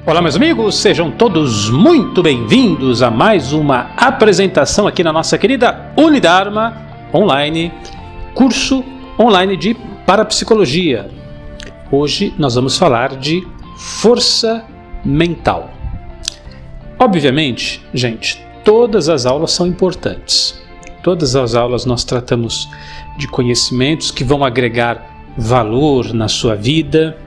Olá, meus amigos, sejam todos muito bem-vindos a mais uma apresentação aqui na nossa querida Unidharma Online, curso online de parapsicologia. Hoje nós vamos falar de força mental. Obviamente, gente, todas as aulas são importantes. Todas as aulas nós tratamos de conhecimentos que vão agregar valor na sua vida.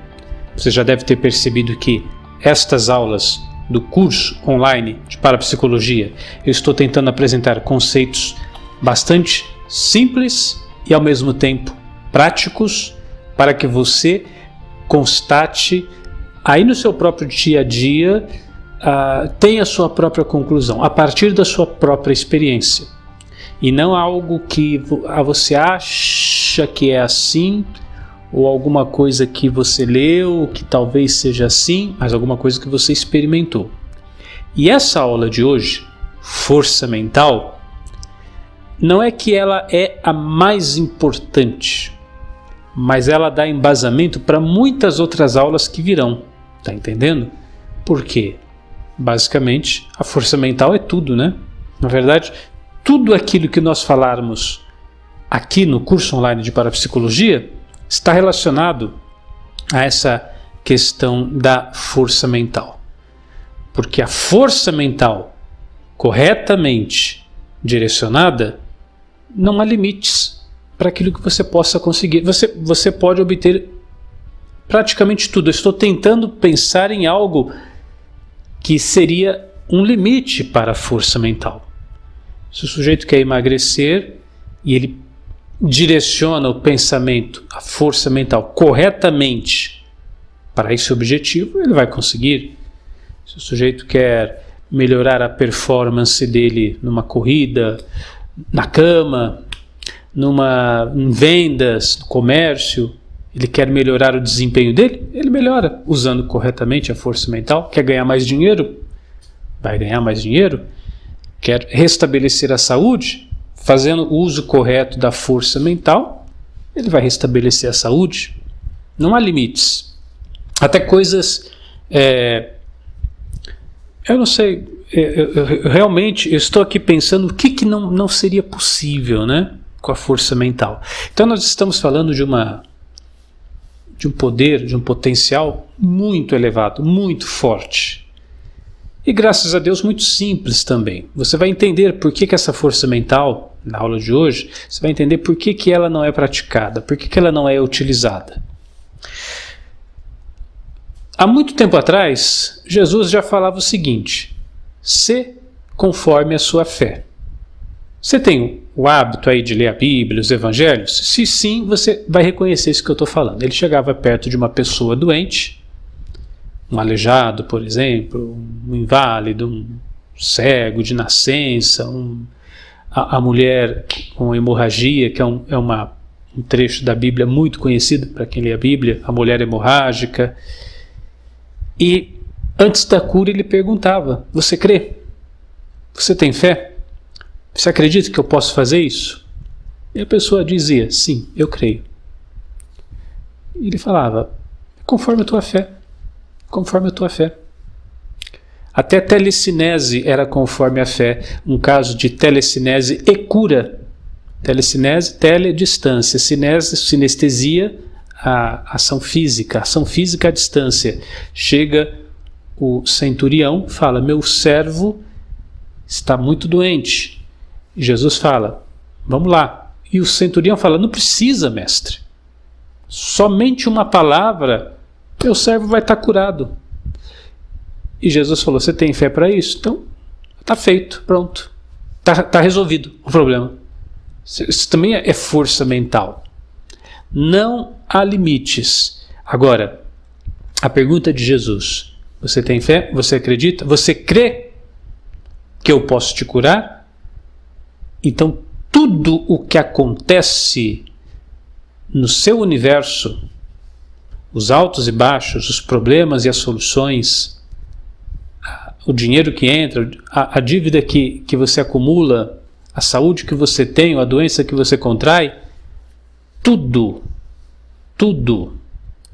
Você já deve ter percebido que estas aulas do curso online de parapsicologia, eu estou tentando apresentar conceitos bastante simples e ao mesmo tempo práticos para que você constate aí no seu próprio dia a dia, tenha a sua própria conclusão, a partir da sua própria experiência. E não algo que você acha que é assim, ou alguma coisa que você leu, que talvez seja assim, mas alguma coisa que você experimentou. E essa aula de hoje, força mental, não é que ela é a mais importante, mas ela dá embasamento para muitas outras aulas que virão, tá entendendo? Por quê? Basicamente, a força mental é tudo, né? Na verdade, tudo aquilo que nós falarmos aqui no curso online de parapsicologia está relacionado a essa questão da força mental. Porque a força mental corretamente direcionada, não há limites para aquilo que você possa conseguir. Você pode obter praticamente tudo. Eu estou tentando pensar em algo que seria um limite para a força mental. Se o sujeito quer emagrecer e ele direciona o pensamento, a força mental corretamente para esse objetivo, ele vai conseguir. Se o sujeito quer melhorar a performance dele numa corrida, na cama, em vendas, no comércio, ele quer melhorar o desempenho dele, ele melhora usando corretamente a força mental. Quer ganhar mais dinheiro? Vai ganhar mais dinheiro. Quer restabelecer a saúde? Fazendo o uso correto da força mental, ele vai restabelecer a saúde. Não há limites. Até coisas... eu não sei, eu realmente estou aqui pensando o que não seria possível, né, com a força mental. Então nós estamos falando de um poder, de um potencial muito elevado, muito forte. E graças a Deus muito simples também. Você vai entender por que essa força mental, na aula de hoje, você vai entender por que ela não é praticada, por que ela não é utilizada. Há muito tempo atrás, Jesus já falava o seguinte: se conforme a sua fé. Você tem o hábito aí de ler a Bíblia, os Evangelhos? Se sim, você vai reconhecer isso que eu estou falando. Ele chegava perto de uma pessoa doente, um aleijado, por exemplo, um inválido, um cego de nascença, a mulher com hemorragia, que é um trecho da Bíblia muito conhecido para quem lê a Bíblia, a mulher hemorrágica. E antes da cura ele perguntava: você crê? Você tem fé? Você acredita que eu posso fazer isso? E a pessoa dizia: sim, eu creio. E ele falava: conforme a tua fé. Conforme a tua fé. Até telecinese era conforme a fé. Um caso de telecinese e cura. Telecinese, distância. Cinese, sinestesia, a ação física. Ação física à distância. Chega o centurião, fala: meu servo está muito doente. E Jesus fala: vamos lá. E o centurião fala: não precisa, mestre. Somente uma palavra, meu servo vai estar curado. E Jesus falou: você tem fé para isso? Então, está feito, pronto. Está resolvido o problema. Isso também é força mental. Não há limites. Agora, a pergunta de Jesus: você tem fé? Você acredita? Você crê que eu posso te curar? Então, tudo o que acontece no seu universo, os altos e baixos, os problemas e as soluções, o dinheiro que entra, a dívida que você acumula, a saúde que você tem, a doença que você contrai, tudo,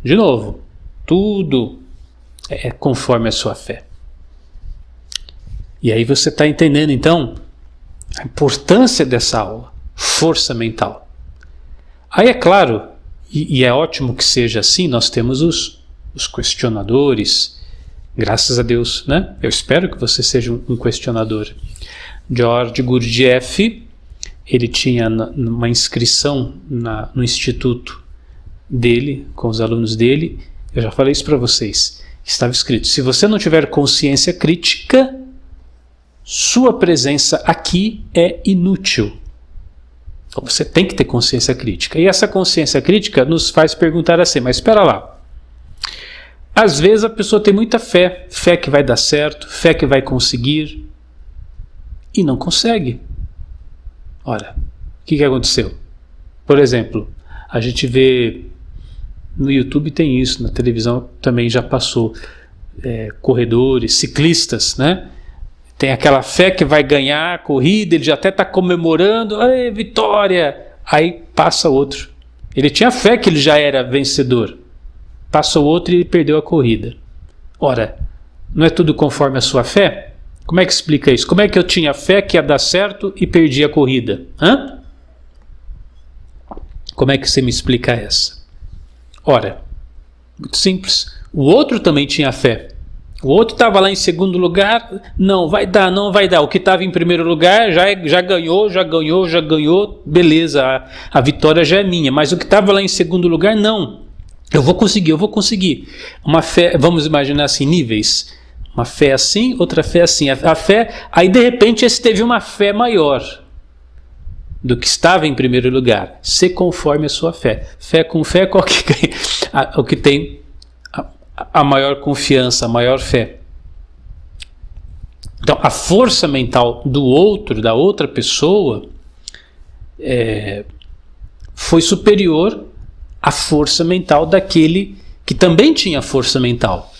de novo, tudo é conforme a sua fé. E aí você está entendendo, então, a importância dessa aula, força mental. Aí é claro, e é ótimo que seja assim, nós temos os questionadores, graças a Deus, né? Eu espero que você seja um questionador. George Gurdjieff, ele tinha uma inscrição no instituto dele, com os alunos dele, eu já falei isso para vocês, estava escrito: se você não tiver consciência crítica, sua presença aqui é inútil. Então você tem que ter consciência crítica. E essa consciência crítica nos faz perguntar assim, mas espera lá. Às vezes a pessoa tem muita fé, fé que vai dar certo, fé que vai conseguir, e não consegue. Ora, o que aconteceu? Por exemplo, a gente vê no YouTube, tem isso, na televisão também já passou, corredores, ciclistas, né? Tem aquela fé que vai ganhar a corrida, ele já até está comemorando, vitória! Aí passa outro. Ele tinha fé que ele já era vencedor. Passa o outro e ele perdeu a corrida. Ora, não é tudo conforme a sua fé? Como é que explica isso? Como é que eu tinha fé que ia dar certo e perdi a corrida? Como é que você me explica essa? Ora, muito simples. O outro também tinha fé. O outro estava lá em segundo lugar, não vai dar. O que estava em primeiro lugar já ganhou, beleza, a vitória já é minha. Mas o que estava lá em segundo lugar, não. Eu vou conseguir. Uma fé, vamos imaginar assim, níveis. Uma fé assim, outra fé assim. A fé, aí de repente esse teve uma fé maior do que estava em primeiro lugar. Se conforme a sua fé. Fé com fé, qual que ganha? O que tem a maior confiança, a maior fé. Então, a força mental do outro, da outra pessoa, foi superior à força mental daquele que também tinha força mental.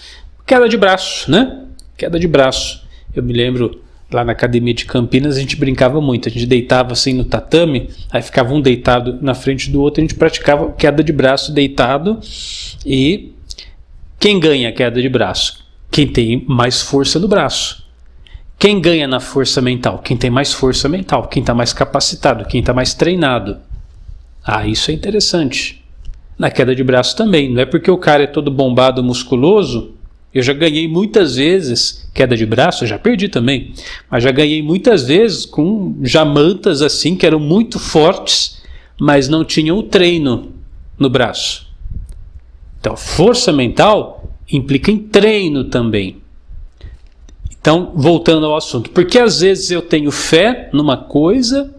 Queda de braço, né? Queda de braço. Eu me lembro, lá na academia de Campinas, a gente brincava muito. A gente deitava assim no tatame, aí ficava um deitado na frente do outro, a gente praticava queda de braço deitado. E quem ganha a queda de braço? Quem tem mais força no braço. Quem ganha na força mental? Quem tem mais força mental, quem está mais capacitado, quem está mais treinado. Isso é interessante. Na queda de braço também, não é porque o cara é todo bombado, musculoso. Eu já ganhei muitas vezes queda de braço, eu já perdi também, mas já ganhei muitas vezes com jamantas assim, que eram muito fortes, mas não tinham o treino no braço. Então, força mental implica em treino também. Então, voltando ao assunto, porque às vezes eu tenho fé numa coisa,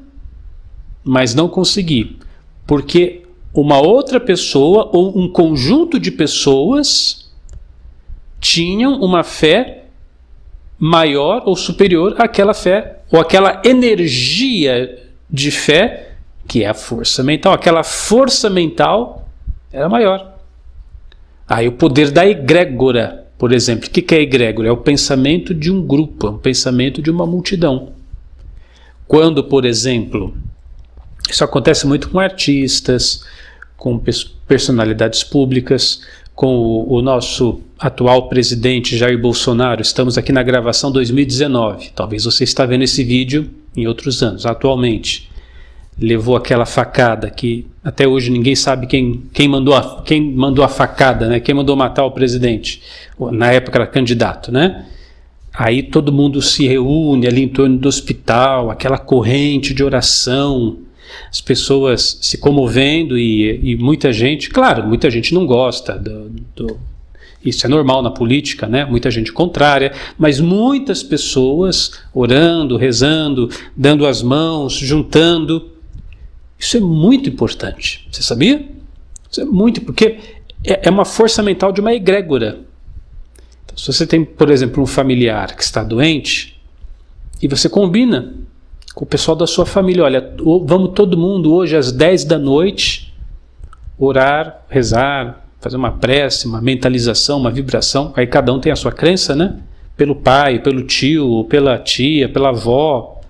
mas não consegui, porque uma outra pessoa ou um conjunto de pessoas tinham uma fé maior ou superior àquela fé, ou aquela energia de fé, que é a força mental. Aquela força mental era maior. Aí o poder da egrégora, por exemplo. O que é egrégora? É o pensamento de um grupo, é o pensamento de uma multidão. Quando, por exemplo, isso acontece muito com artistas, com personalidades públicas, com o nosso atual presidente Jair Bolsonaro. Estamos aqui na gravação 2019. Talvez você está vendo esse vídeo em outros anos. Atualmente, levou aquela facada que até hoje ninguém sabe quem mandou a facada, né? Quem mandou matar o presidente. Na época era candidato, né? Aí todo mundo se reúne ali em torno do hospital, aquela corrente de oração, as pessoas se comovendo e muita gente, claro, muita gente não gosta isso é normal na política, né? Muita gente contrária, mas muitas pessoas orando, rezando, dando as mãos, juntando. Isso é muito importante. Você sabia? Isso é muito, porque é uma força mental de uma egrégora. Então, se você tem, por exemplo, um familiar que está doente e você combina com o pessoal da sua família, olha, vamos todo mundo hoje às 10 da noite orar, rezar, fazer uma prece, uma mentalização, uma vibração. Aí cada um tem a sua crença, né? Pelo pai, pelo tio, pela tia, pela avó.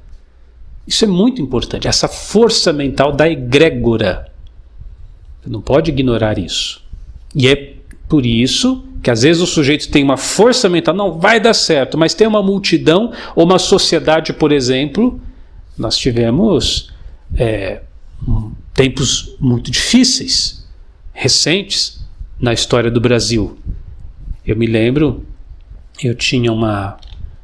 Isso é muito importante, essa força mental da egrégora. Você não pode ignorar isso. E é por isso que às vezes o sujeito tem uma força mental, não vai dar certo, mas tem uma multidão ou uma sociedade, por exemplo, nós tivemos tempos muito difíceis, recentes, na história do Brasil. Eu me lembro, eu tinha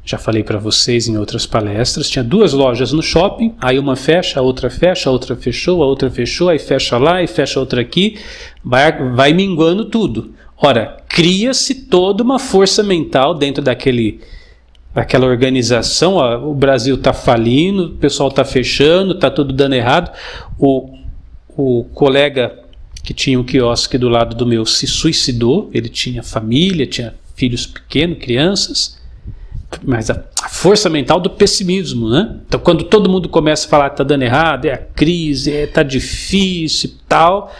já falei para vocês em outras palestras, tinha 2 lojas no shopping, aí uma fecha, a outra fechou, a outra fechou, aí fecha lá e fecha outra aqui, vai minguando tudo. Ora, cria-se toda uma força mental dentro daquela organização, o Brasil está falindo, o pessoal está fechando, está tudo dando errado. O colega que tinha um quiosque do lado do meu se suicidou, ele tinha família, tinha filhos pequenos, crianças, mas a força mental do pessimismo, né? Então, quando todo mundo começa a falar que está dando errado, é a crise, está difícil e tal,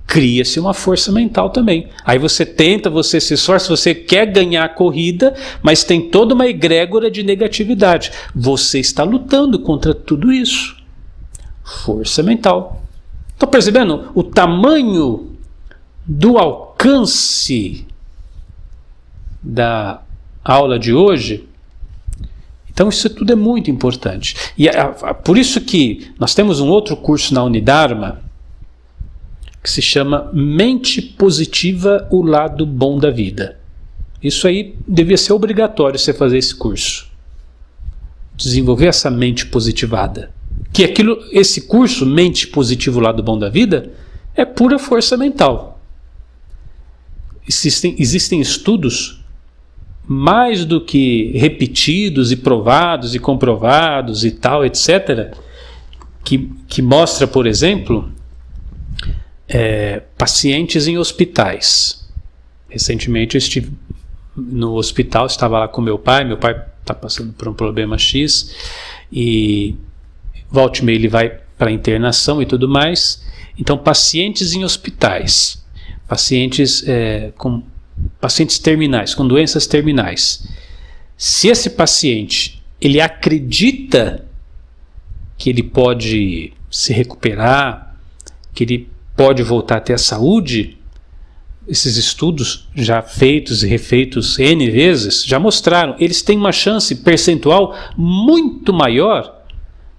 cria-se uma força mental também. Aí você tenta, você se esforça, você quer ganhar a corrida, mas tem toda uma egrégora de negatividade. Você está lutando contra tudo isso. Força mental. Estão percebendo o tamanho do alcance da aula de hoje? Então isso tudo é muito importante. E por isso que nós temos um outro curso na Unidarma que se chama Mente Positiva, o Lado Bom da Vida. Isso aí devia ser obrigatório você fazer esse curso. Desenvolver essa mente positivada. Que esse curso, Mente Positiva, o Lado Bom da Vida, é pura força mental. Existem estudos mais do que repetidos e provados e comprovados e tal, etc., que mostra, por exemplo, pacientes em hospitais. Recentemente eu estive no hospital, estava lá com meu pai está passando por um problema X, e volta e meia ele vai para internação e tudo mais. Então, pacientes em hospitais, pacientes terminais, com doenças terminais. Se esse paciente ele acredita que ele pode se recuperar, que ele pode voltar a ter a saúde, esses estudos já feitos e refeitos N vezes já mostraram, eles têm uma chance percentual muito maior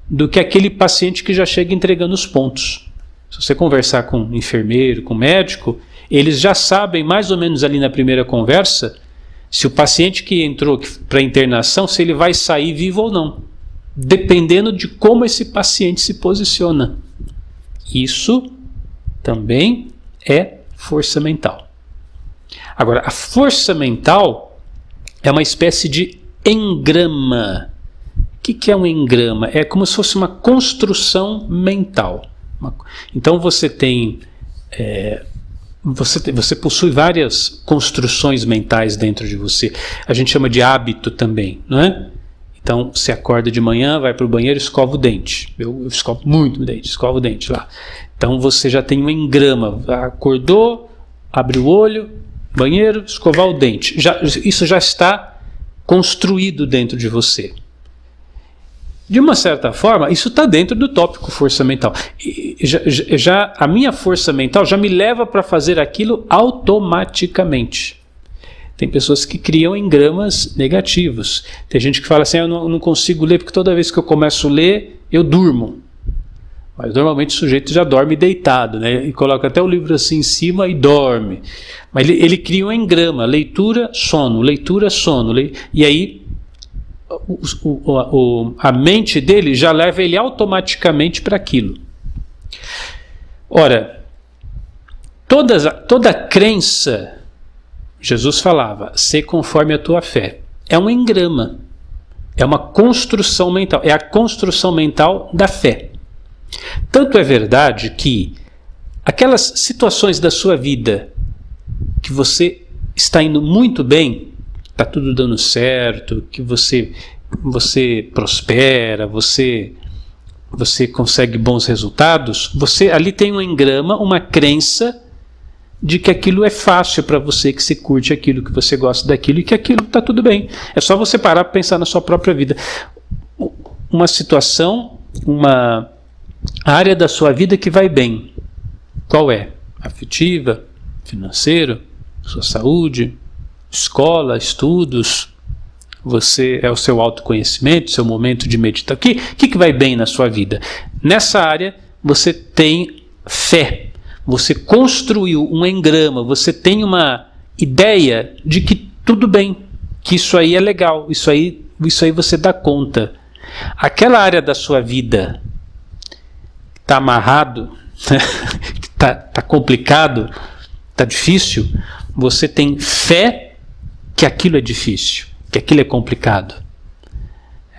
do que aquele paciente que já chega entregando os pontos. Se você conversar com um enfermeiro, com um médico, eles já sabem mais ou menos ali na primeira conversa se o paciente que entrou para internação, se ele vai sair vivo ou não, dependendo de como esse paciente se posiciona. Isso também é força mental. Agora, a força mental é uma espécie de engrama. O que é um engrama? É como se fosse uma construção mental. Então você tem... Você possui várias construções mentais dentro de você. A gente chama de hábito também, não é? Então você acorda de manhã, vai para o banheiro, escova o dente. Eu escovo muito o dente, escovo o dente lá. Então você já tem um engrama. Acordou, abre o olho, banheiro, escovar o dente. Isso já está construído dentro de você. De uma certa forma, isso está dentro do tópico força mental. A minha força mental já me leva para fazer aquilo automaticamente. Tem pessoas que criam engramas negativos. Tem gente que fala assim, eu não consigo ler porque toda vez que eu começo a ler, eu durmo. Mas normalmente o sujeito já dorme deitado, né? E coloca até o livro assim em cima e dorme. Mas ele cria um engrama, leitura, sono, e aí a mente dele já leva ele automaticamente para aquilo. Ora, toda crença, Jesus falava, ser conforme a tua fé, é um engrama, é uma construção mental, é a construção mental da fé. Tanto é verdade que aquelas situações da sua vida que você está indo muito bem, está tudo dando certo, que você prospera, você consegue bons resultados, você ali tem um engrama, uma crença de que aquilo é fácil para você, que você curte aquilo, que você gosta daquilo e que aquilo está tudo bem. É só você parar para pensar na sua própria vida. Uma situação, uma área da sua vida que vai bem. Qual é? Afetiva, financeiro, sua saúde, escola, estudos, você é o seu autoconhecimento, seu momento de meditar. O que vai bem na sua vida? Nessa área você tem fé, você construiu um engrama, você tem uma ideia de que tudo bem, que isso aí é legal, isso aí você dá conta. Aquela área da sua vida que está amarrado, que está complicado, está difícil, você tem fé que aquilo é difícil, que aquilo é complicado.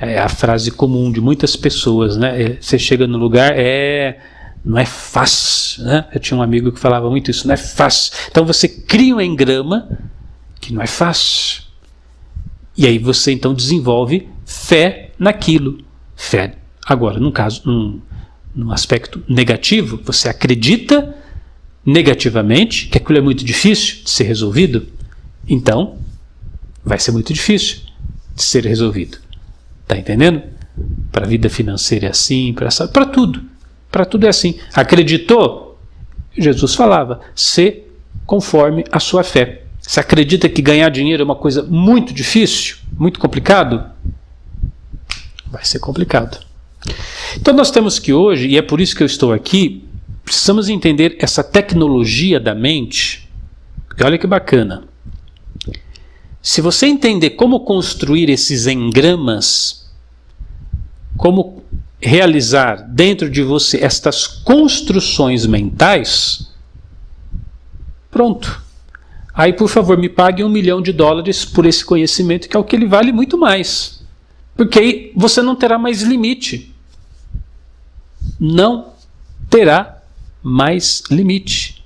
É a frase comum de muitas pessoas, né? Você chega no lugar, não é fácil, né? Eu tinha um amigo que falava muito isso, não é fácil. Então você cria um engrama que não é fácil. E aí você então desenvolve fé naquilo. Fé. Agora, num aspecto negativo, você acredita negativamente que aquilo é muito difícil de ser resolvido, então vai ser muito difícil de ser resolvido. Está entendendo? Para a vida financeira é assim, para tudo. Para tudo é assim. Acreditou? Jesus falava, se conforme a sua fé. Você acredita que ganhar dinheiro é uma coisa muito difícil, muito complicado? Vai ser complicado. Então nós temos que hoje, e é por isso que eu estou aqui, precisamos entender essa tecnologia da mente. E olha que bacana. Se você entender como construir esses engramas, como realizar dentro de você estas construções mentais, pronto. Aí, por favor, me pague $1 milhão por esse conhecimento, que é o que ele vale muito mais. Porque aí você não terá mais limite. Não terá mais limite.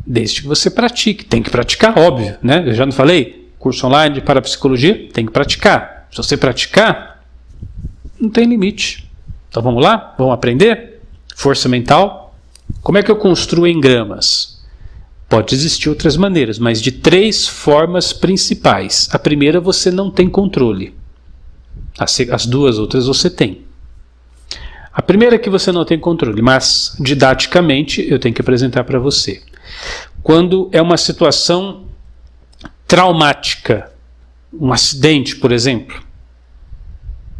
Desde que você pratique. Tem que praticar, óbvio, né? Eu já não falei? Curso online de parapsicologia, tem que praticar. Se você praticar, não tem limite. Então vamos lá? Vamos aprender? Força mental. Como é que eu construo engramas? Pode existir outras maneiras, mas de 3 formas principais. A primeira, você não tem controle. As 2 outras você tem. A primeira é que você não tem controle, mas didaticamente eu tenho que apresentar para você. Quando é uma situação traumática, um acidente, por exemplo,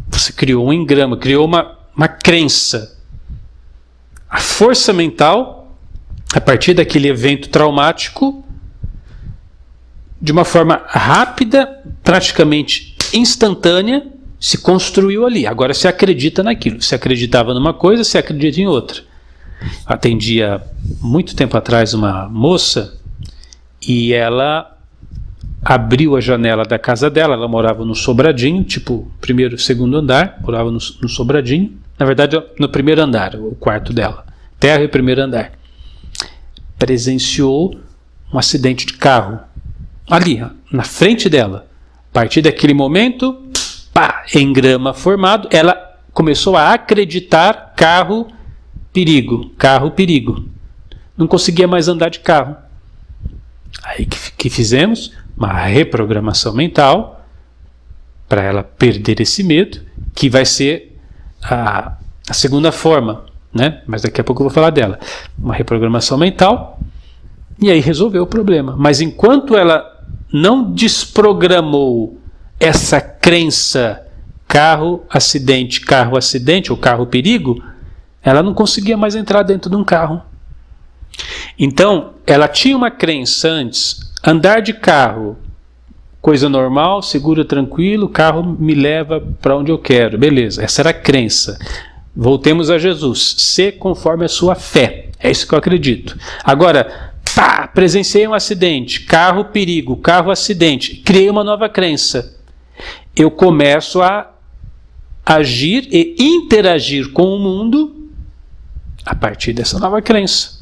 você criou um engrama, criou uma crença. A força mental, a partir daquele evento traumático, de uma forma rápida, praticamente instantânea, se construiu ali. Agora você acredita naquilo. Você acreditava numa coisa, você acredita em outra. Atendia muito tempo atrás uma moça e ela abriu a janela da casa dela. Ela morava no sobradinho, tipo primeiro, segundo andar, morava no sobradinho. Na verdade, no primeiro andar, o quarto dela. Terra e primeiro andar. Presenciou um acidente de carro ali, na frente dela. A partir daquele momento, engrama formado, ela começou a acreditar carro, perigo. Não conseguia mais andar de carro. Aí que fizemos? Uma reprogramação mental para ela perder esse medo, que vai ser a segunda forma, né? Mas daqui a pouco eu vou falar dela. Uma reprogramação mental, e aí resolveu o problema. Mas enquanto ela não desprogramou essa crença carro acidente ou carro perigo, ela não conseguia mais entrar dentro de um carro. Então, ela tinha uma crença antes, andar de carro, coisa normal, seguro, tranquilo, o carro me leva para onde eu quero, beleza, essa era a crença. Voltemos a Jesus, ser conforme a sua fé, é isso que eu acredito. Agora, presenciei um acidente, carro perigo, carro acidente, criei uma nova crença. Eu começo a agir e interagir com o mundo a partir dessa nova crença.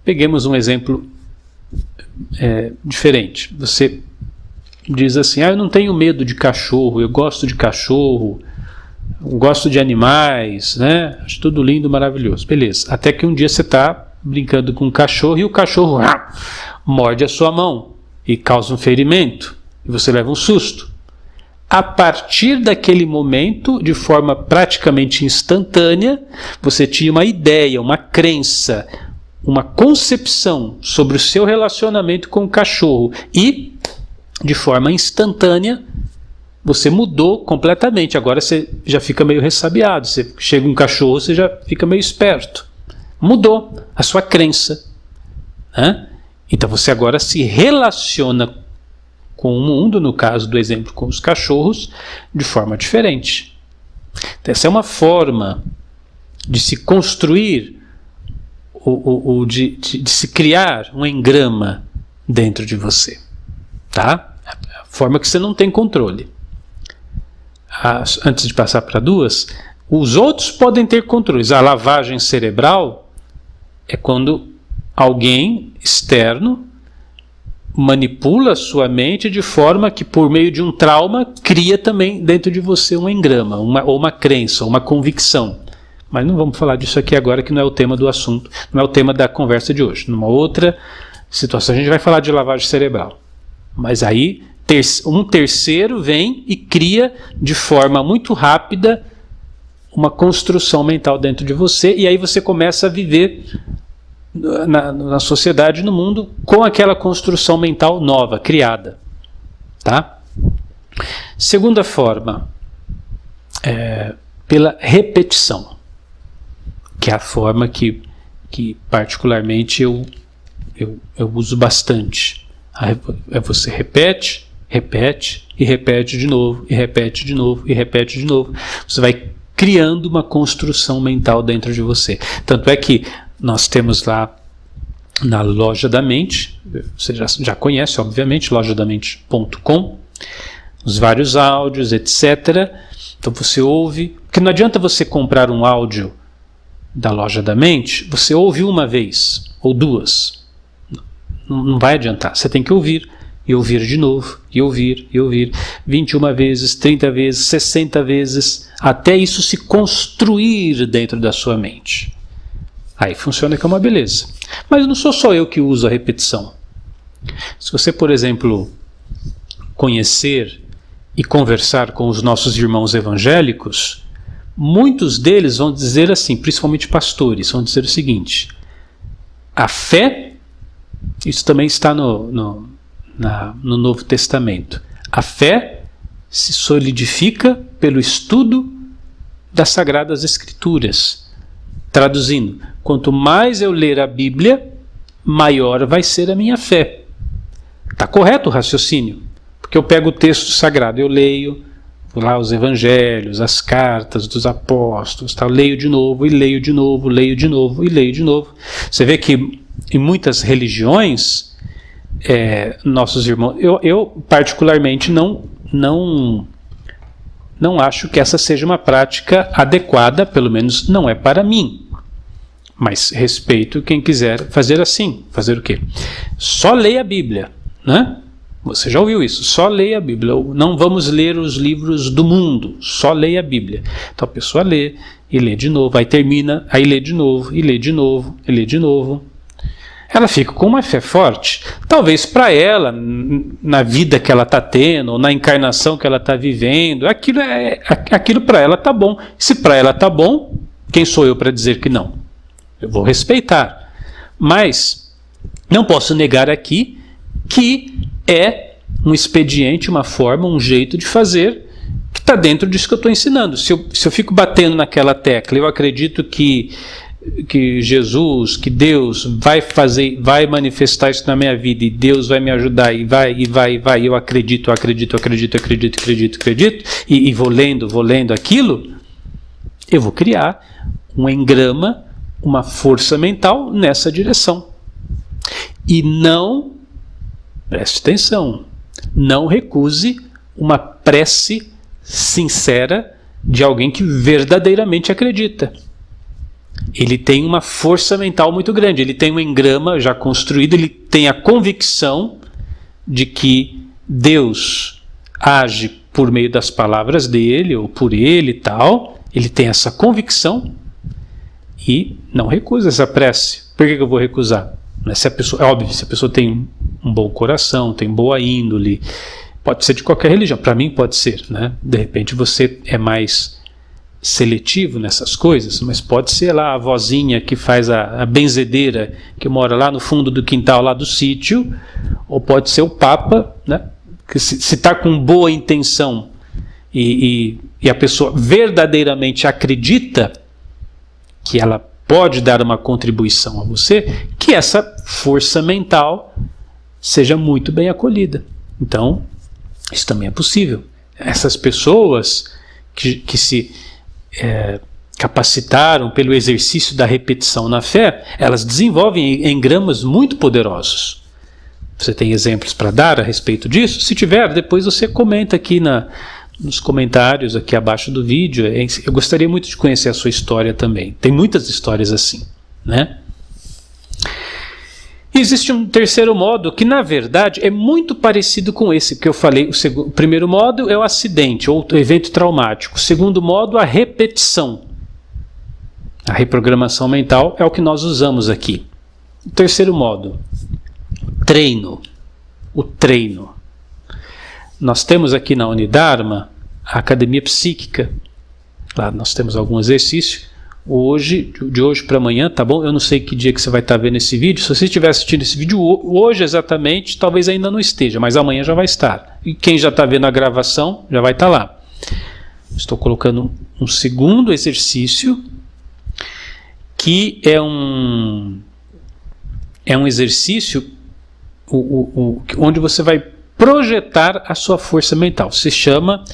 Peguemos um exemplo diferente. Você diz assim, eu não tenho medo de cachorro, eu gosto de cachorro, eu gosto de animais, né? Acho tudo lindo, maravilhoso. Beleza. Até que um dia você está brincando com um cachorro e o cachorro morde a sua mão e causa um ferimento e você leva um susto. A partir daquele momento, de forma praticamente instantânea, você tinha uma ideia, uma crença, uma concepção sobre o seu relacionamento com o cachorro e de forma instantânea, você mudou completamente. Agora você já fica meio ressabiado. Você chega um cachorro, você já fica meio esperto. Mudou a sua crença, né? Então você agora se relaciona com o mundo, no caso do exemplo com os cachorros, de forma diferente. Então, essa é uma forma de se construir, de se criar um engrama dentro de você. Tá? A forma que você não tem controle. Antes de passar para duas, os outros podem ter controles. A lavagem cerebral é quando alguém externo manipula a sua mente de forma que, por meio de um trauma, cria também dentro de você um engrama, ou uma crença, uma convicção. Mas não vamos falar disso aqui agora, que não é o tema do assunto, não é o tema da conversa de hoje. Numa outra situação a gente vai falar de lavagem cerebral. Mas aí um terceiro vem e cria de forma muito rápida uma construção mental dentro de você, e aí você começa a viver na sociedade, no mundo, com aquela construção mental nova, criada. Tá? Segunda forma, pela repetição, que é a forma que particularmente eu uso bastante. Você repete e repete de novo, e repete de novo, e repete de novo. Você vai criando uma construção mental dentro de você. Tanto é que nós temos lá na Loja da Mente, você já conhece, obviamente, lojadamente.com, os vários áudios, etc. Então você ouve, porque não adianta você comprar um áudio da Loja da Mente, você ouve uma vez ou duas. Não vai adiantar, você tem que ouvir, e ouvir de novo, e ouvir, 21 vezes, 30 vezes, 60 vezes, até isso se construir dentro da sua mente. Aí funciona que é uma beleza. Mas não sou só eu que uso a repetição. Se você, por exemplo, conhecer e conversar com os nossos irmãos evangélicos, muitos deles vão dizer assim, principalmente pastores, vão dizer o seguinte: a fé, isso também está no Novo Testamento, a fé se solidifica pelo estudo das Sagradas Escrituras. Traduzindo, quanto mais eu ler a Bíblia, maior vai ser a minha fé. Está correto o raciocínio? Porque eu pego o texto sagrado, eu leio lá os evangelhos, as cartas dos apóstolos, eu leio de novo, e leio de novo, leio de novo, e leio de novo. Você vê que em muitas religiões, nossos irmãos, eu particularmente não acho que essa seja uma prática adequada, pelo menos não é para mim. Mas respeito quem quiser fazer assim. Fazer o quê? Só leia a Bíblia, né? Você já ouviu isso? Só leia a Bíblia. Não vamos ler os livros do mundo, só leia a Bíblia. Então a pessoa lê, e lê de novo, aí termina, aí lê de novo, e lê de novo, e lê de novo. Ela fica com uma fé forte. Talvez para ela, na vida que ela está tendo, ou na encarnação que ela está vivendo, aquilo para ela está bom. Se para ela está bom, quem sou eu para dizer que não? Eu vou respeitar. Mas não posso negar aqui que é um expediente, uma forma, um jeito de fazer que está dentro disso que eu estou ensinando. Se eu fico batendo naquela tecla, eu acredito que Jesus, que Deus vai manifestar isso na minha vida, e Deus vai me ajudar, e vai, eu acredito, e vou lendo aquilo, eu vou criar um engrama, uma força mental nessa direção. E não, preste atenção, não recuse uma prece sincera de alguém que verdadeiramente acredita. Ele tem uma força mental muito grande, ele tem um engrama já construído, ele tem a convicção de que Deus age por meio das palavras dele, ou por ele e tal. Ele tem essa convicção e não recusa essa prece. Por que eu vou recusar? Se a pessoa, é óbvio, se a pessoa tem um bom coração, tem boa índole, pode ser de qualquer religião, para mim pode ser, né? De repente você é mais seletivo nessas coisas, mas pode ser lá a vozinha que faz a benzedeira, que mora lá no fundo do quintal lá do sítio, ou pode ser o Papa, né? que se está com boa intenção e a pessoa verdadeiramente acredita que ela pode dar uma contribuição a você, que essa força mental seja muito bem acolhida. Então, isso também é possível. Essas pessoas que se capacitaram pelo exercício da repetição na fé, elas desenvolvem engramas muito poderosos. Você tem exemplos para dar a respeito disso? Se tiver, depois você comenta aqui nos comentários aqui abaixo do vídeo. Eu gostaria muito de conhecer a sua história também. Tem muitas histórias assim, né? Existe um terceiro modo que, na verdade, é muito parecido com esse que eu falei. O primeiro modo é o acidente, ou o evento traumático. O segundo modo, a repetição. A reprogramação mental é o que nós usamos aqui. O terceiro modo, treino. O treino. Nós temos aqui na Unidharma a Academia Psíquica. Lá nós temos algum exercício. De hoje para amanhã, tá bom? Eu não sei que dia que você vai estar vendo esse vídeo. Se você estiver assistindo esse vídeo hoje exatamente, talvez ainda não esteja, mas amanhã já vai estar. E quem já está vendo a gravação, já vai estar lá. Estou colocando um segundo exercício, que é um exercício onde você vai projetar a sua força mental. Se chama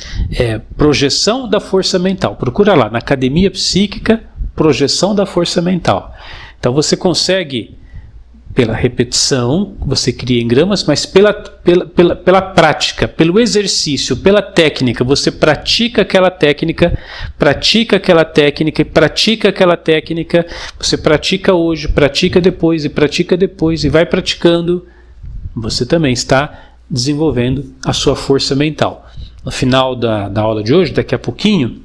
projeção da força mental. Procura lá, na Academia Psíquica, projeção da força mental. Então você consegue, pela repetição, você cria engramas, mas pela prática, pelo exercício, pela técnica, você pratica aquela técnica, você pratica hoje, pratica depois, e vai praticando, você também está desenvolvendo a sua força mental. No final da aula de hoje, daqui a pouquinho,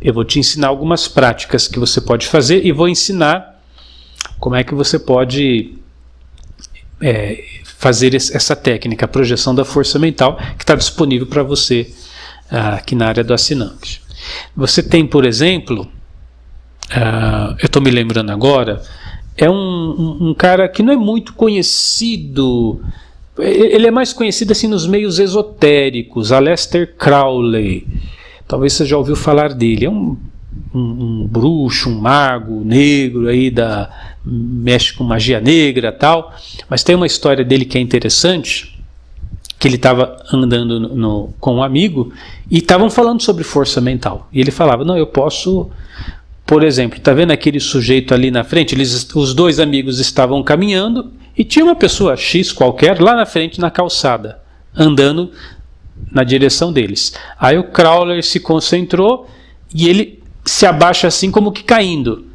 eu vou te ensinar algumas práticas que você pode fazer e vou ensinar como é que você pode fazer essa técnica, a projeção da força mental, que está disponível para você aqui na área do assinante. Você tem, por exemplo, eu estou me lembrando agora, é um cara que não é muito conhecido. Ele é mais conhecido assim nos meios esotéricos, Aleister Crowley. Talvez você já ouviu falar dele. É um bruxo, um mago negro aí mexe com magia negra e tal. Mas tem uma história dele que é interessante, que ele estava andando com um amigo e estavam falando sobre força mental. E ele falava, não, eu posso... Por exemplo, está vendo aquele sujeito ali na frente? Os dois amigos estavam caminhando e tinha uma pessoa X qualquer lá na frente na calçada, andando na direção deles. Aí o Crowley se concentrou e ele se abaixa assim como que caindo.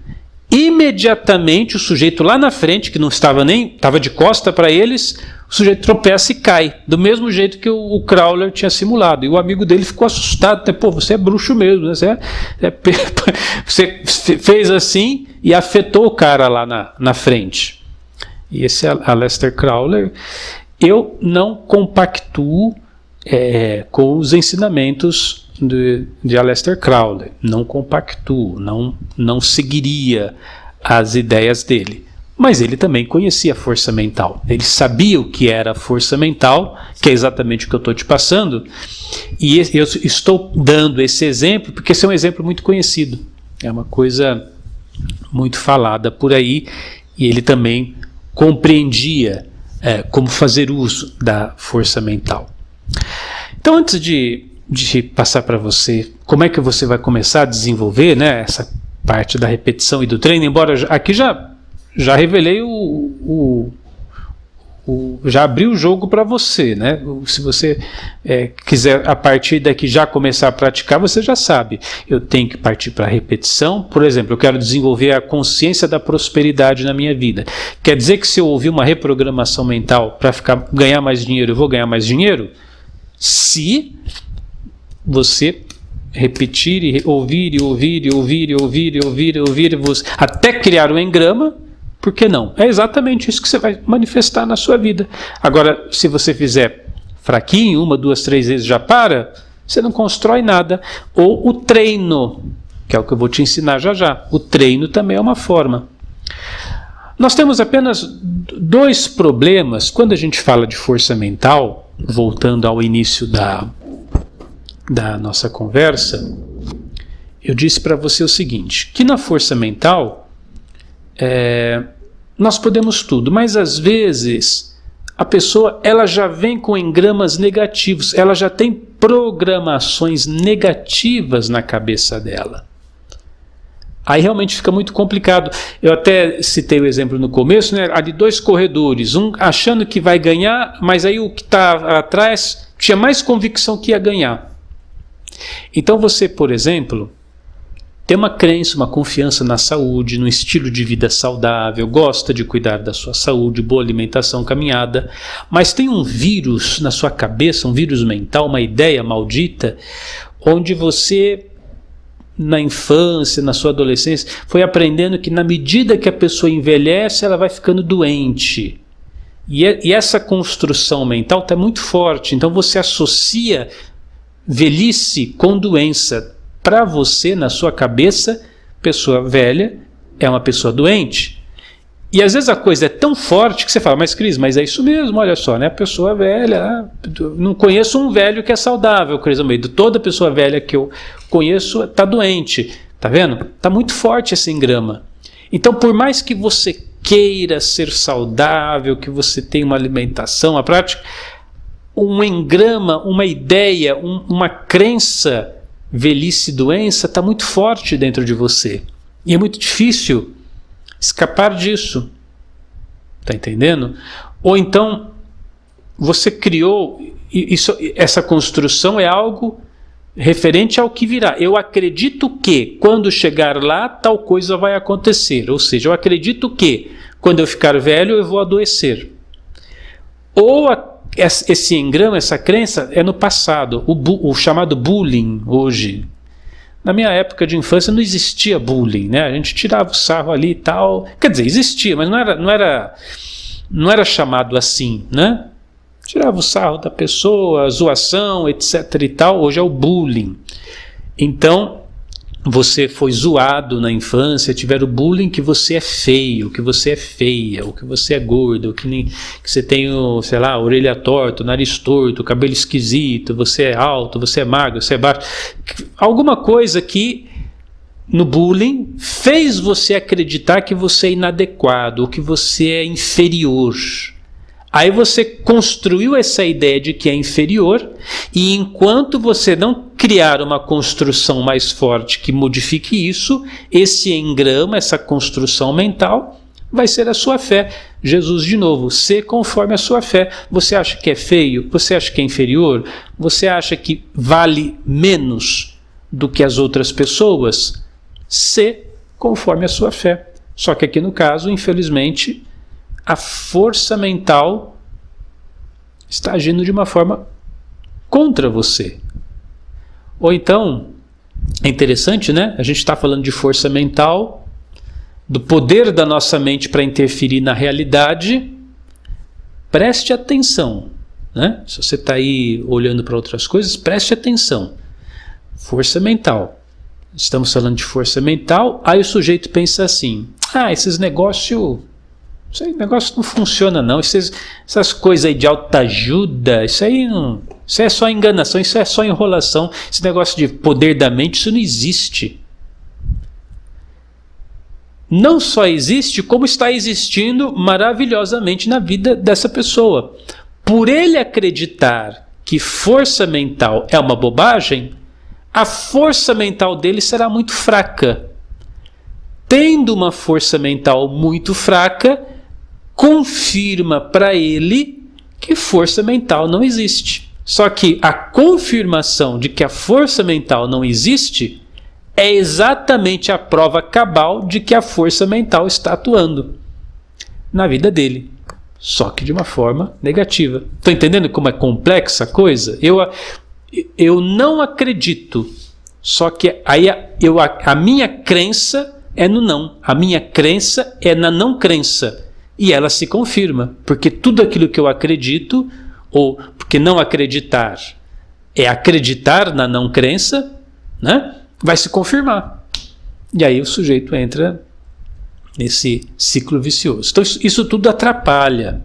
Imediatamente o sujeito lá na frente, que não estava estava de costa para eles, o sujeito tropeça e cai, do mesmo jeito que o Crowley tinha simulado. E o amigo dele ficou assustado, né? Pô, você é bruxo mesmo, né? Você fez assim e afetou o cara lá na frente. E esse Aleister Crowley, eu não compactuo com os ensinamentos de Aleister Crowley, não compactuo, não seguiria as ideias dele. Mas ele também conhecia a força mental, ele sabia o que era a força mental, que é exatamente o que eu estou te passando, e eu estou dando esse exemplo porque esse é um exemplo muito conhecido, é uma coisa muito falada por aí, e ele também compreendia como fazer uso da força mental. Então, antes de passar para você como é que você vai começar a desenvolver, né, essa parte da repetição e do treino, embora aqui já revelei já abri o jogo para você, né? Se você quiser a partir daqui já começar a praticar, você já sabe, eu tenho que partir para a repetição. Por exemplo, eu quero desenvolver a consciência da prosperidade na minha vida. Quer dizer que se eu ouvir uma reprogramação mental para ganhar mais dinheiro, eu vou ganhar mais dinheiro? Se você repetir e ouvir até criar um engrama, por que não? É exatamente isso que você vai manifestar na sua vida. Agora, se você fizer fraquinho, 1, 2, 3 vezes já para, você não constrói nada. Ou o treino, que é o que eu vou te ensinar já. O treino também é uma forma. Nós temos apenas 2 problemas quando a gente fala de força mental. voltando ao início da nossa conversa, eu disse para você o seguinte, que na força mental nós podemos tudo, mas às vezes a pessoa ela já vem com engramas negativos, ela já tem programações negativas na cabeça dela. Aí realmente fica muito complicado. Eu até citei o exemplo no começo, né? Há de dois corredores, um achando que vai ganhar, mas aí o que está atrás tinha mais convicção que ia ganhar. Então você, por exemplo, tem uma crença, uma confiança na saúde, no estilo de vida saudável, gosta de cuidar da sua saúde, boa alimentação, caminhada, mas tem um vírus na sua cabeça, um vírus mental, uma ideia maldita, onde você, na infância, na sua adolescência, foi aprendendo que na medida que a pessoa envelhece, ela vai ficando doente. E essa construção mental está muito forte, então você associa velhice com doença. Para você, na sua cabeça, pessoa velha é uma pessoa doente. E às vezes a coisa é tão forte que você fala, mas Cris, mas é isso mesmo, olha só, né? A pessoa velha, não conheço um velho que é saudável, Cris Almeida. Toda pessoa velha que eu conheço está doente, tá vendo? Está muito forte esse engrama. Então, por mais que você queira ser saudável, que você tenha uma alimentação, uma prática, um engrama, uma ideia, uma crença, velhice e doença, está muito forte dentro de você. E é muito difícil escapar disso. Está entendendo? Ou então, você criou, essa construção é algo referente ao que virá. Eu acredito que, quando chegar lá, tal coisa vai acontecer. Ou seja, eu acredito que, quando eu ficar velho, eu vou adoecer. Ou esse engrama, essa crença, é no passado. O chamado bullying, hoje. Na minha época de infância não existia bullying, né? A gente tirava o sarro ali e tal. Quer dizer, existia, mas não era chamado assim, né? Tirava o sarro da pessoa, zoação, etc e tal. Hoje é o bullying. Então, você foi zoado na infância, tiveram bullying que você é feio, que você é feia, ou que você é gordo, que você tem, sei lá, orelha torta, nariz torto, cabelo esquisito, você é alto, você é magro, você é baixo. Alguma coisa que no bullying fez você acreditar que você é inadequado, ou que você é inferior. Aí você construiu essa ideia de que é inferior, e enquanto você não criar uma construção mais forte que modifique isso, esse engrama, essa construção mental, vai ser a sua fé. Jesus, de novo, ser conforme a sua fé. Você acha que é feio? Você acha que é inferior? Você acha que vale menos do que as outras pessoas? Ser conforme a sua fé. Só que aqui no caso, infelizmente, a força mental está agindo de uma forma contra você. Ou então, é interessante, né? A gente está falando de força mental, do poder da nossa mente para interferir na realidade. Preste atenção, né? Se você está aí olhando para outras coisas, preste atenção. Força mental. Estamos falando de força mental, aí o sujeito pensa assim, esse negócio não funciona não, essas coisas aí de autoajuda, isso é só enganação, isso é só enrolação, esse negócio de poder da mente, isso não existe. Não só existe, como está existindo maravilhosamente na vida dessa pessoa. Por ele acreditar que força mental é uma bobagem, a força mental dele será muito fraca. Tendo uma força mental muito fraca, confirma para ele que força mental não existe. Só que a confirmação de que a força mental não existe é exatamente a prova cabal de que a força mental está atuando na vida dele. Só que de uma forma negativa. Estão entendendo como é complexa a coisa? Eu não acredito. Só que aí a minha crença é no não. A minha crença é na não crença. E ela se confirma, porque tudo aquilo que eu acredito, ou porque não acreditar é acreditar na não crença, né, vai se confirmar. E aí o sujeito entra nesse ciclo vicioso. Então isso tudo atrapalha.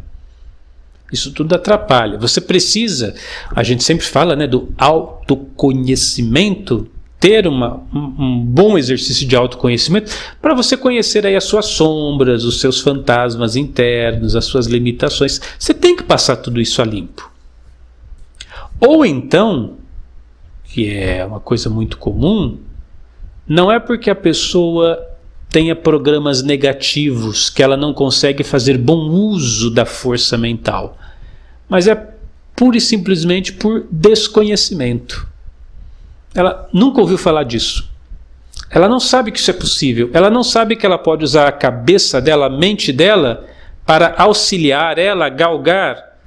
Isso tudo atrapalha. Você precisa, a gente sempre fala, né, do autoconhecimento, ter um bom exercício de autoconhecimento para você conhecer aí as suas sombras, os seus fantasmas internos, as suas limitações. Você tem que passar tudo isso a limpo. Ou então, que é uma coisa muito comum, não é porque a pessoa tenha programas negativos que ela não consegue fazer bom uso da força mental, mas é pura e simplesmente por desconhecimento. Ela nunca ouviu falar disso. Ela não sabe que isso é possível. Ela não sabe que ela pode usar a cabeça dela, a mente dela, para auxiliar ela a galgar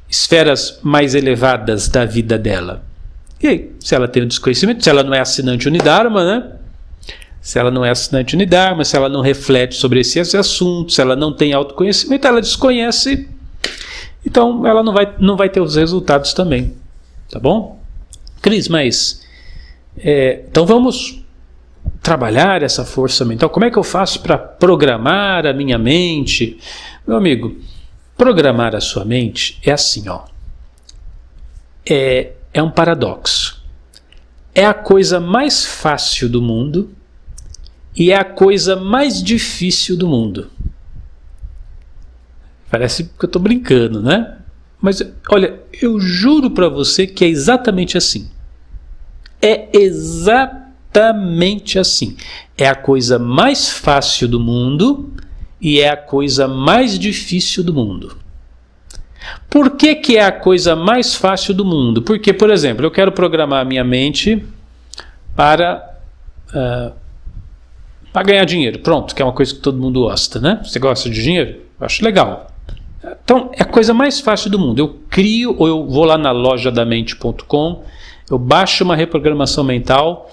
esferas mais elevadas da vida dela. E aí, se ela tem o desconhecimento, se ela não é assinante Unidharma, né? Se ela não é assinante Unidharma, se ela não reflete sobre esse assunto, se ela não tem autoconhecimento, ela desconhece, então ela não vai ter os resultados também. Tá bom? Cris, mas... então vamos trabalhar essa força mental. Como é que eu faço para programar a minha mente? Meu amigo, programar a sua mente é assim, ó. É um paradoxo. É a coisa mais fácil do mundo e é a coisa mais difícil do mundo. Parece que eu estou brincando, né? Mas olha, eu juro para você que é exatamente assim. É exatamente assim. É a coisa mais fácil do mundo e é a coisa mais difícil do mundo. Por que é a coisa mais fácil do mundo? Porque, por exemplo, eu quero programar a minha mente para ganhar dinheiro. Pronto, que é uma coisa que todo mundo gosta, né? Você gosta de dinheiro? Eu acho legal. Então, é a coisa mais fácil do mundo. Eu crio, ou eu vou lá na lojadamente.com, eu baixo uma reprogramação mental,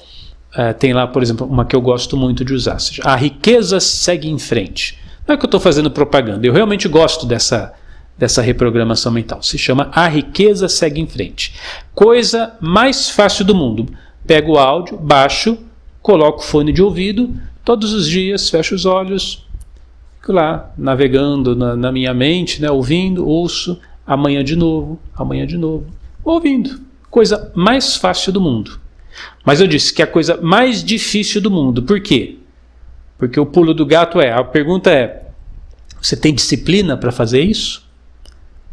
tem lá, por exemplo, uma que eu gosto muito de usar, seja, a riqueza segue em frente. Não é que eu estou fazendo propaganda, eu realmente gosto dessa reprogramação mental. Se chama A Riqueza Segue em Frente. Coisa mais fácil do mundo. Pego o áudio, baixo, coloco o fone de ouvido, todos os dias fecho os olhos, fico lá navegando na minha mente, né, ouvindo, ouço, amanhã de novo, ouvindo. Coisa mais fácil do mundo. Mas eu disse que é a coisa mais difícil do mundo. Por quê? Porque o pulo do gato a pergunta é, você tem disciplina para fazer isso?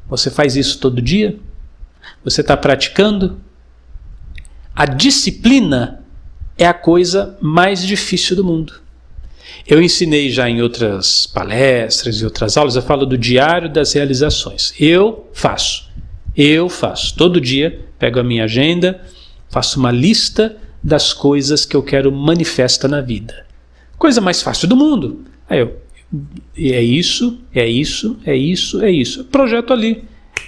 Você faz isso todo dia? Você está praticando? A disciplina é a coisa mais difícil do mundo. Eu ensinei já em outras palestras e outras aulas, eu falo do diário das realizações. Eu faço. Todo dia, pego a minha agenda, faço uma lista das coisas que eu quero manifestar na vida. Coisa mais fácil do mundo. Aí eu... é isso. Projeto ali,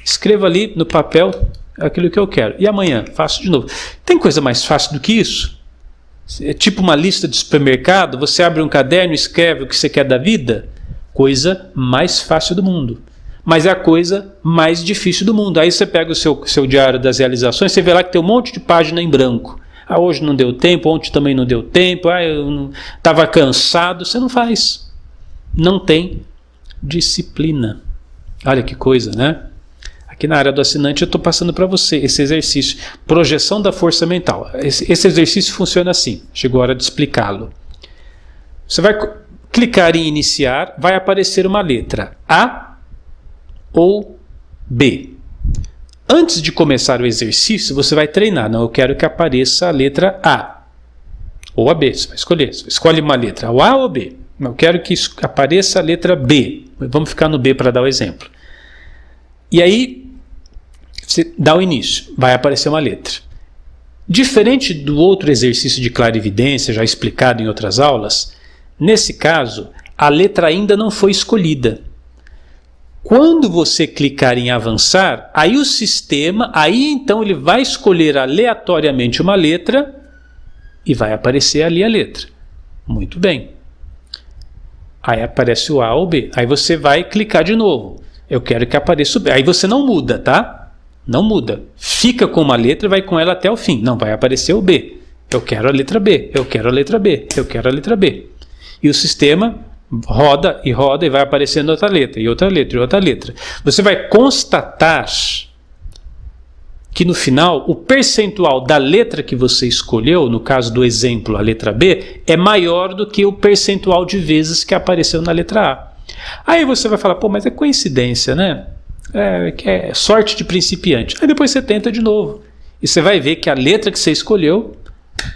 escrevo ali no papel aquilo que eu quero. E amanhã faço de novo. Tem coisa mais fácil do que isso? É tipo uma lista de supermercado, você abre um caderno e escreve o que você quer da vida? Coisa mais fácil do mundo. Mas é a coisa mais difícil do mundo. Aí você pega o seu diário das realizações, você vê lá que tem um monte de página em branco. Hoje não deu tempo, ontem também não deu tempo, eu estava cansado. Você não faz. Não tem disciplina. Olha que coisa, né? Aqui na área do assinante eu estou passando para você esse exercício. Projeção da força mental. Esse exercício funciona assim. Chegou a hora de explicá-lo. Você vai clicar em iniciar, vai aparecer uma letra A ou B. Antes de começar o exercício, você vai treinar. Não, eu quero que apareça a letra A ou a B. Você vai escolher. Você escolhe uma letra, o A ou B. Eu quero que apareça a letra B. Vamos ficar no B para dar o exemplo. E aí, você dá o início. Vai aparecer uma letra. Diferente do outro exercício de clarividência, já explicado em outras aulas, nesse caso, a letra ainda não foi escolhida. Quando você clicar em avançar, aí o sistema, então ele vai escolher aleatoriamente uma letra e vai aparecer ali a letra. Muito bem. Aí aparece o A ou B. Aí você vai clicar de novo. Eu quero que apareça o B. Aí você não muda, tá? Não muda. Fica com uma letra e vai com ela até o fim. Não, vai aparecer o B. Eu quero a letra B. Eu quero a letra B. Eu quero a letra B. E o sistema roda e vai aparecendo outra letra, e outra letra, e outra letra. Você vai constatar que no final o percentual da letra que você escolheu, no caso do exemplo, a letra B, é maior do que o percentual de vezes que apareceu na letra A. Aí você vai falar, mas é coincidência, né? É sorte de principiante. Aí depois você tenta de novo. E você vai ver que a letra que você escolheu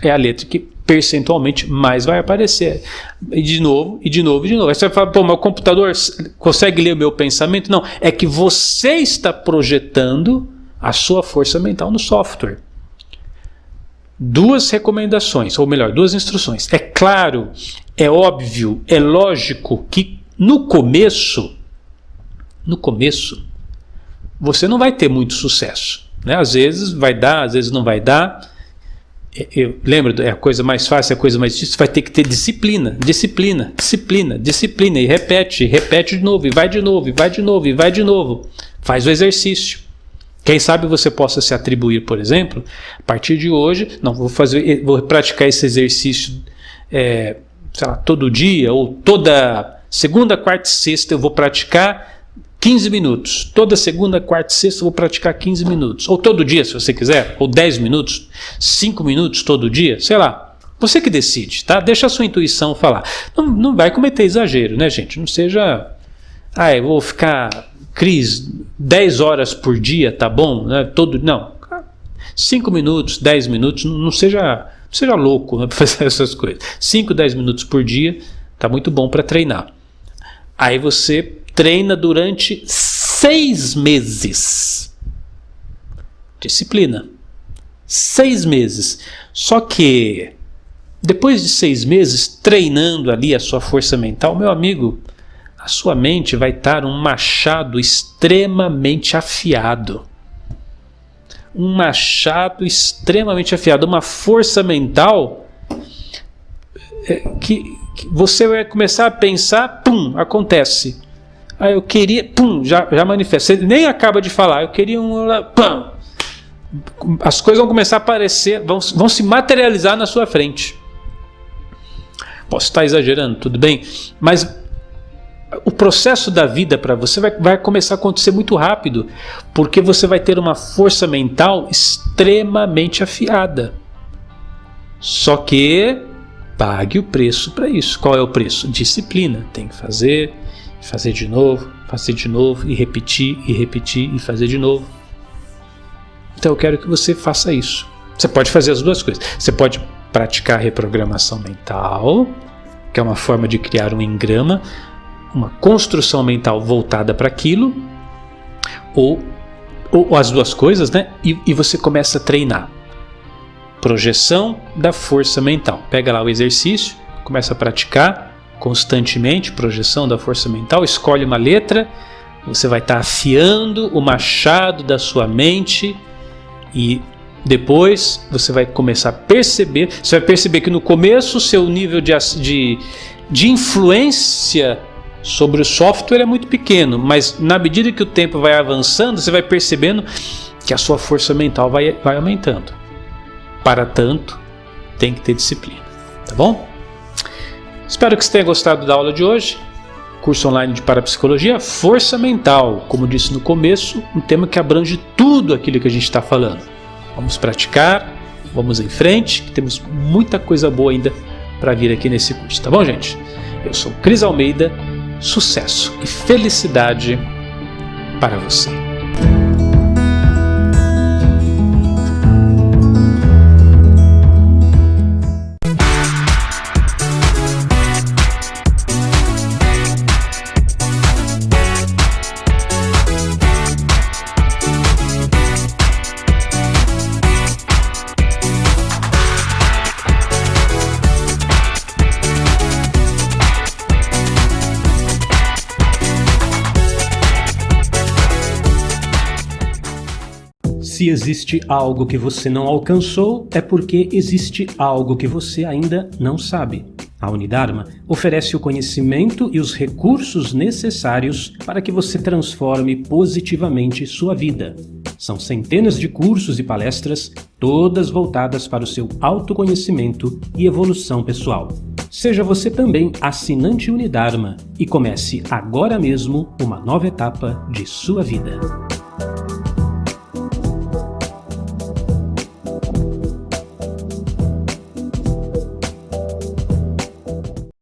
é a letra que percentualmente mais vai aparecer. E de novo, e de novo, e de novo. Aí você vai falar, mas o computador consegue ler o meu pensamento? Não, é que você está projetando a sua força mental no software. Duas recomendações, ou melhor, duas instruções. É claro, é óbvio, é lógico que no começo, você não vai ter muito sucesso, né? Às vezes vai dar, às vezes não vai dar. Eu lembro, é a coisa mais fácil, é a coisa mais difícil. Você vai ter que ter disciplina, e repete de novo, e vai de novo, e vai de novo, e vai de novo. Faz o exercício. Quem sabe você possa se atribuir, por exemplo, a partir de hoje, vou praticar esse exercício todo dia, ou toda segunda, quarta e sexta eu vou praticar 15 minutos. Toda segunda, quarta e sexta eu vou praticar 15 minutos. Ou todo dia, se você quiser, ou 10 minutos, 5 minutos todo dia, sei lá. Você que decide, tá? Deixa a sua intuição falar. Não vai cometer exagero, né, gente? Não seja... eu vou ficar... Cris, 10 horas por dia, tá bom? Né? Não. 5 minutos, 10 minutos, não seja louco, né, para fazer essas coisas. 5, 10 minutos por dia, tá muito bom para treinar. Aí você treina durante 6 meses. Disciplina. 6 meses. Só que, depois de 6 meses treinando ali a sua força mental, meu amigo, a sua mente vai estar um machado extremamente afiado. Uma força mental que você vai começar a pensar, acontece. Eu queria, já manifesta. Você nem acaba de falar, eu queria as coisas vão começar a aparecer, vão se materializar na sua frente. Posso estar exagerando, tudo bem, mas o processo da vida para você vai começar a acontecer muito rápido, porque você vai ter uma força mental extremamente afiada. Só que pague o preço para isso. Qual é o preço? Disciplina. Tem que fazer de novo, e repetir, e fazer de novo. Então eu quero que você faça isso. Você pode fazer as duas coisas. Você pode praticar reprogramação mental, que é uma forma de criar um engrama, uma construção mental voltada para aquilo, ou as duas coisas, né? E você começa a treinar. Projeção da força mental. Pega lá o exercício, começa a praticar constantemente, projeção da força mental, escolhe uma letra, você vai estar afiando o machado da sua mente e depois você vai começar a perceber, que no começo o seu nível de influência sobre o software é muito pequeno, mas na medida que o tempo vai avançando, você vai percebendo que a sua força mental vai aumentando. Para tanto, tem que ter disciplina, tá bom? Espero que você tenha gostado da aula de hoje. Curso online de parapsicologia, força mental, como disse no começo, um tema que abrange tudo aquilo que a gente está falando. Vamos praticar, vamos em frente, que temos muita coisa boa ainda para vir aqui nesse curso, tá bom, gente? Eu sou Cris Almeida. Sucesso e felicidade para você. Se existe algo que você não alcançou, é porque existe algo que você ainda não sabe. A Unidharma oferece o conhecimento e os recursos necessários para que você transforme positivamente sua vida. São centenas de cursos e palestras, todas voltadas para o seu autoconhecimento e evolução pessoal. Seja você também assinante Unidarma e comece agora mesmo uma nova etapa de sua vida.